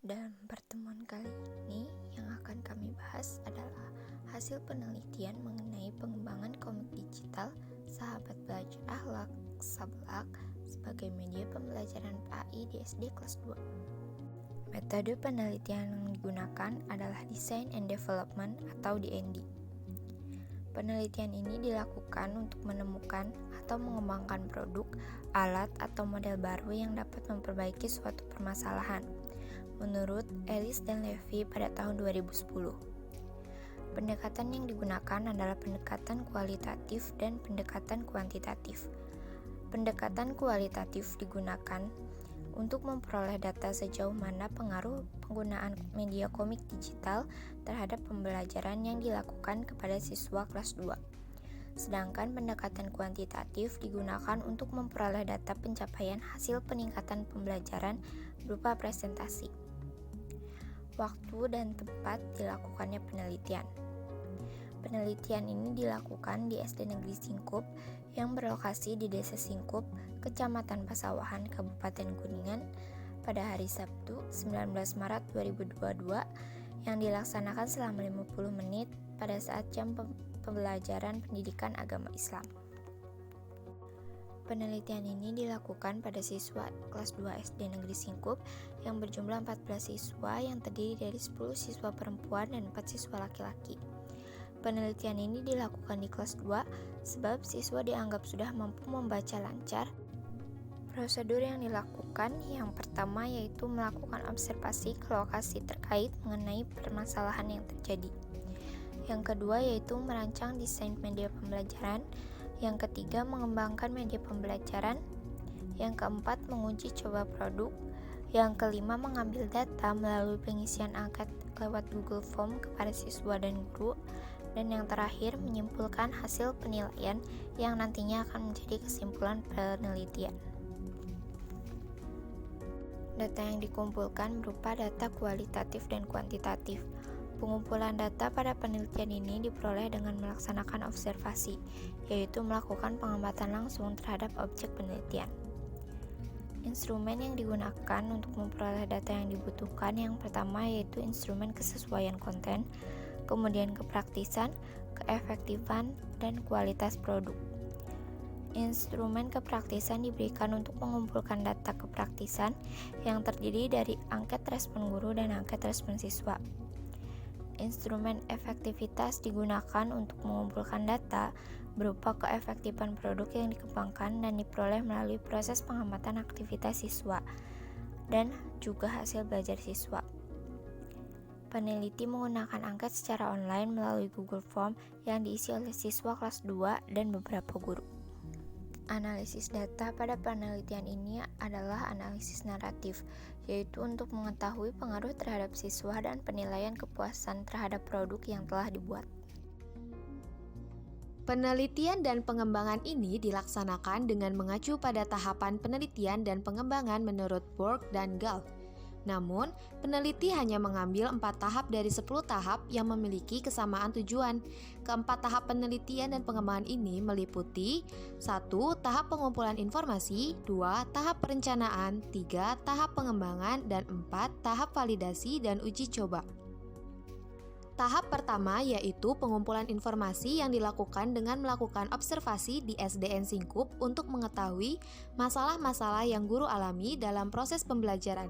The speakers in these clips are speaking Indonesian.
Dalam pertemuan kali ini yang akan kami bahas adalah hasil penelitian mengenai pengembangan komik digital Sahabat Belajar Akhlak Sablak sebagai media pembelajaran PAI di SD kelas 2. Metode penelitian yang digunakan adalah Design and Development atau D&D. Penelitian ini dilakukan untuk menemukan atau mengembangkan produk, alat, atau model baru yang dapat memperbaiki suatu permasalahan, menurut Ellis dan Levy pada tahun 2010. Pendekatan yang digunakan adalah pendekatan kualitatif dan pendekatan kuantitatif. Pendekatan kualitatif digunakan untuk memperoleh data sejauh mana pengaruh penggunaan media komik digital terhadap pembelajaran yang dilakukan kepada siswa kelas 2. Sedangkan pendekatan kuantitatif digunakan untuk memperoleh data pencapaian hasil peningkatan pembelajaran berupa presentasi. Waktu dan tempat dilakukannya penelitian. Penelitian ini dilakukan di SD Negeri Singkup yang berlokasi di Desa Singkup, Kecamatan Pasawahan, Kabupaten Kuningan pada hari Sabtu 19 Maret 2022 yang dilaksanakan selama 50 menit pada saat jam pembelajaran pendidikan agama Islam. Penelitian ini dilakukan pada siswa kelas 2 SD Negeri Singkup yang berjumlah 14 siswa yang terdiri dari 10 siswa perempuan dan 4 siswa laki-laki. Penelitian ini dilakukan di kelas 2 sebab siswa dianggap sudah mampu membaca lancar. Prosedur yang dilakukan yang pertama yaitu melakukan observasi ke lokasi terkait mengenai permasalahan yang terjadi. Yang kedua yaitu merancang desain media pembelajaran. Yang ketiga mengembangkan media pembelajaran. Yang keempat menguji coba produk. Yang kelima mengambil data melalui pengisian angket lewat Google Form kepada siswa dan guru. Dan yang terakhir menyimpulkan hasil penilaian yang nantinya akan menjadi kesimpulan penelitian. Data yang dikumpulkan berupa data kualitatif dan kuantitatif. Pengumpulan data pada penelitian ini diperoleh dengan melaksanakan observasi, yaitu melakukan pengamatan langsung terhadap objek penelitian. Instrumen yang digunakan untuk memperoleh data yang dibutuhkan yang pertama yaitu instrumen kesesuaian konten, kemudian kepraktisan, keefektifan, dan kualitas produk. Instrumen kepraktisan diberikan untuk mengumpulkan data kepraktisan yang terdiri dari angket respon guru dan angket respon siswa. Instrumen efektivitas digunakan untuk mengumpulkan data berupa keefektifan produk yang dikembangkan dan diperoleh melalui proses pengamatan aktivitas siswa dan juga hasil belajar siswa. Peneliti menggunakan angket secara online melalui Google Form yang diisi oleh siswa kelas 2 dan beberapa guru. Analisis data pada penelitian ini adalah analisis naratif, yaitu untuk mengetahui pengaruh terhadap siswa dan penilaian kepuasan terhadap produk yang telah dibuat. Penelitian dan pengembangan ini dilaksanakan dengan mengacu pada tahapan penelitian dan pengembangan menurut Borg dan Gall. Namun, peneliti hanya mengambil 4 tahap dari 10 tahap yang memiliki kesamaan tujuan. Keempat tahap penelitian dan pengembangan ini meliputi 1. Tahap pengumpulan informasi, 2. Tahap perencanaan, 3. Tahap pengembangan, dan 4. Tahap validasi dan uji coba. Tahap pertama yaitu pengumpulan informasi yang dilakukan dengan melakukan observasi di SDN Singkup untuk mengetahui masalah-masalah yang guru alami dalam proses pembelajaran.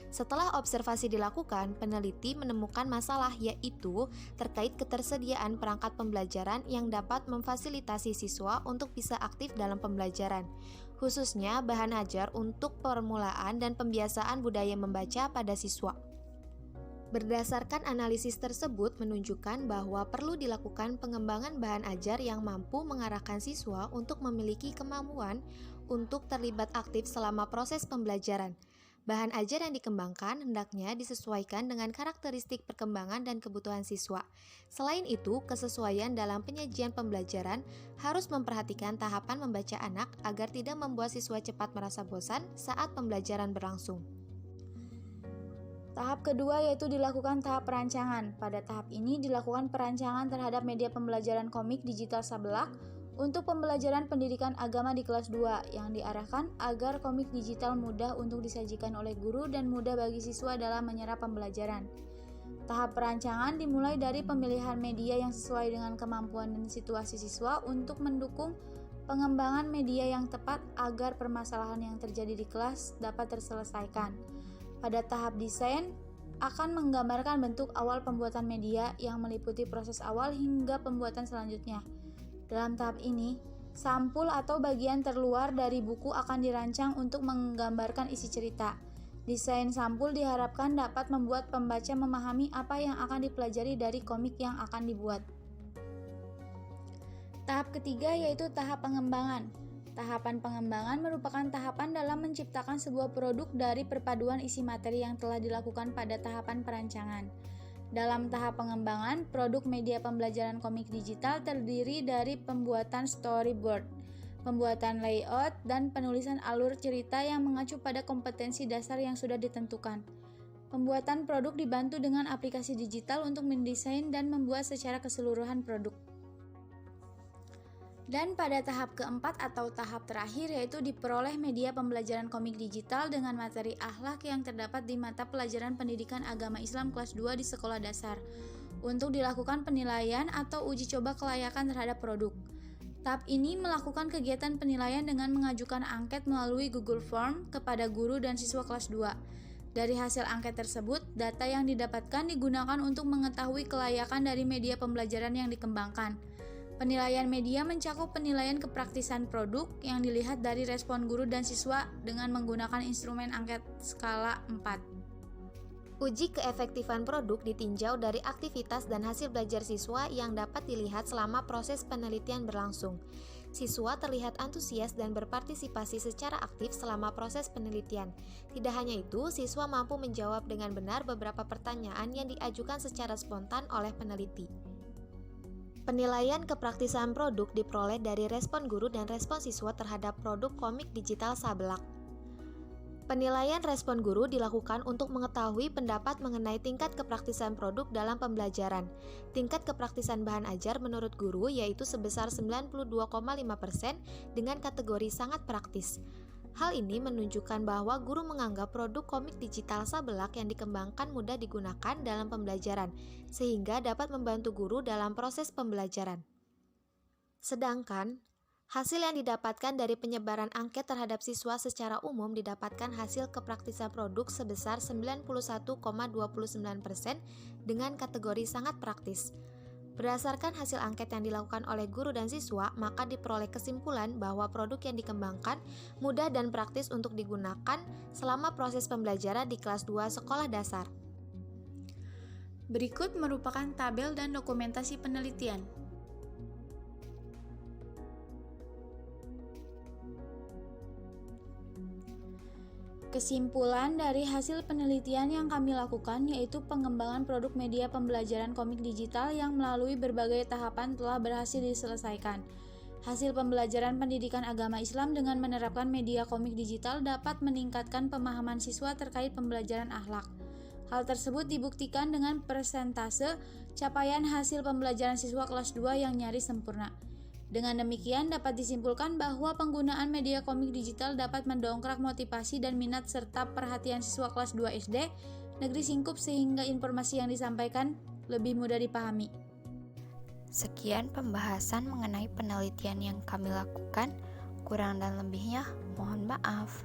Setelah observasi dilakukan, peneliti menemukan masalah yaitu terkait ketersediaan perangkat pembelajaran yang dapat memfasilitasi siswa untuk bisa aktif dalam pembelajaran, khususnya bahan ajar untuk permulaan dan pembiasaan budaya membaca pada siswa. Berdasarkan analisis tersebut menunjukkan bahwa perlu dilakukan pengembangan bahan ajar yang mampu mengarahkan siswa untuk memiliki kemampuan untuk terlibat aktif selama proses pembelajaran. Bahan ajar yang dikembangkan hendaknya disesuaikan dengan karakteristik perkembangan dan kebutuhan siswa. Selain itu, kesesuaian dalam penyajian pembelajaran harus memperhatikan tahapan membaca anak agar tidak membuat siswa cepat merasa bosan saat pembelajaran berlangsung. Tahap kedua yaitu dilakukan tahap perancangan. Pada tahap ini dilakukan perancangan terhadap media pembelajaran komik digital Sablak untuk pembelajaran pendidikan agama di kelas 2 yang diarahkan agar komik digital mudah untuk disajikan oleh guru dan mudah bagi siswa dalam menyerap pembelajaran. Tahap perancangan dimulai dari pemilihan media yang sesuai dengan kemampuan dan situasi siswa untuk mendukung pengembangan media yang tepat agar permasalahan yang terjadi di kelas dapat terselesaikan. Pada tahap desain, akan menggambarkan bentuk awal pembuatan media yang meliputi proses awal hingga pembuatan selanjutnya. Dalam tahap ini, sampul atau bagian terluar dari buku akan dirancang untuk menggambarkan isi cerita. Desain sampul diharapkan dapat membuat pembaca memahami apa yang akan dipelajari dari komik yang akan dibuat. Tahap ketiga yaitu tahap pengembangan. Tahapan pengembangan merupakan tahapan dalam menciptakan sebuah produk dari perpaduan isi materi yang telah dilakukan pada tahapan perancangan. Dalam tahap pengembangan, produk media pembelajaran komik digital terdiri dari pembuatan storyboard, pembuatan layout, dan penulisan alur cerita yang mengacu pada kompetensi dasar yang sudah ditentukan. Pembuatan produk dibantu dengan aplikasi digital untuk mendesain dan membuat secara keseluruhan produk. Dan pada tahap keempat atau tahap terakhir yaitu diperoleh media pembelajaran komik digital dengan materi akhlak yang terdapat di mata pelajaran pendidikan agama Islam kelas 2 di sekolah dasar untuk dilakukan penilaian atau uji coba kelayakan terhadap produk. Tahap ini melakukan kegiatan penilaian dengan mengajukan angket melalui Google Form kepada guru dan siswa kelas 2. Dari hasil angket tersebut, data yang didapatkan digunakan untuk mengetahui kelayakan dari media pembelajaran yang dikembangkan. Penilaian media mencakup penilaian kepraktisan produk yang dilihat dari respon guru dan siswa dengan menggunakan instrumen angket skala 4. Uji keefektifan produk ditinjau dari aktivitas dan hasil belajar siswa yang dapat dilihat selama proses penelitian berlangsung. Siswa terlihat antusias dan berpartisipasi secara aktif selama proses penelitian. Tidak hanya itu, siswa mampu menjawab dengan benar beberapa pertanyaan yang diajukan secara spontan oleh peneliti. Penilaian kepraktisan produk diperoleh dari respon guru dan respon siswa terhadap produk komik digital Sabelak. Penilaian respon guru dilakukan untuk mengetahui pendapat mengenai tingkat kepraktisan produk dalam pembelajaran. Tingkat kepraktisan bahan ajar menurut guru yaitu sebesar 92,5% dengan kategori sangat praktis. Hal ini menunjukkan bahwa guru menganggap produk komik digital Sabelak yang dikembangkan mudah digunakan dalam pembelajaran, sehingga dapat membantu guru dalam proses pembelajaran. Sedangkan, hasil yang didapatkan dari penyebaran angket terhadap siswa secara umum didapatkan hasil kepraktisan produk sebesar 91,29% dengan kategori sangat praktis. Berdasarkan hasil angket yang dilakukan oleh guru dan siswa, maka diperoleh kesimpulan bahwa produk yang dikembangkan mudah dan praktis untuk digunakan selama proses pembelajaran di kelas 2 sekolah dasar. Berikut merupakan tabel dan dokumentasi penelitian. Kesimpulan dari hasil penelitian yang kami lakukan yaitu pengembangan produk media pembelajaran komik digital yang melalui berbagai tahapan telah berhasil diselesaikan. Hasil pembelajaran pendidikan agama Islam dengan menerapkan media komik digital dapat meningkatkan pemahaman siswa terkait pembelajaran akhlak. Hal tersebut dibuktikan dengan persentase capaian hasil pembelajaran siswa kelas 2 yang nyaris sempurna. Dengan demikian dapat disimpulkan bahwa penggunaan media komik digital dapat mendongkrak motivasi dan minat serta perhatian siswa kelas 2 SD Negeri Singkup sehingga informasi yang disampaikan lebih mudah dipahami. Sekian pembahasan mengenai penelitian yang kami lakukan. Kurang dan lebihnya mohon maaf.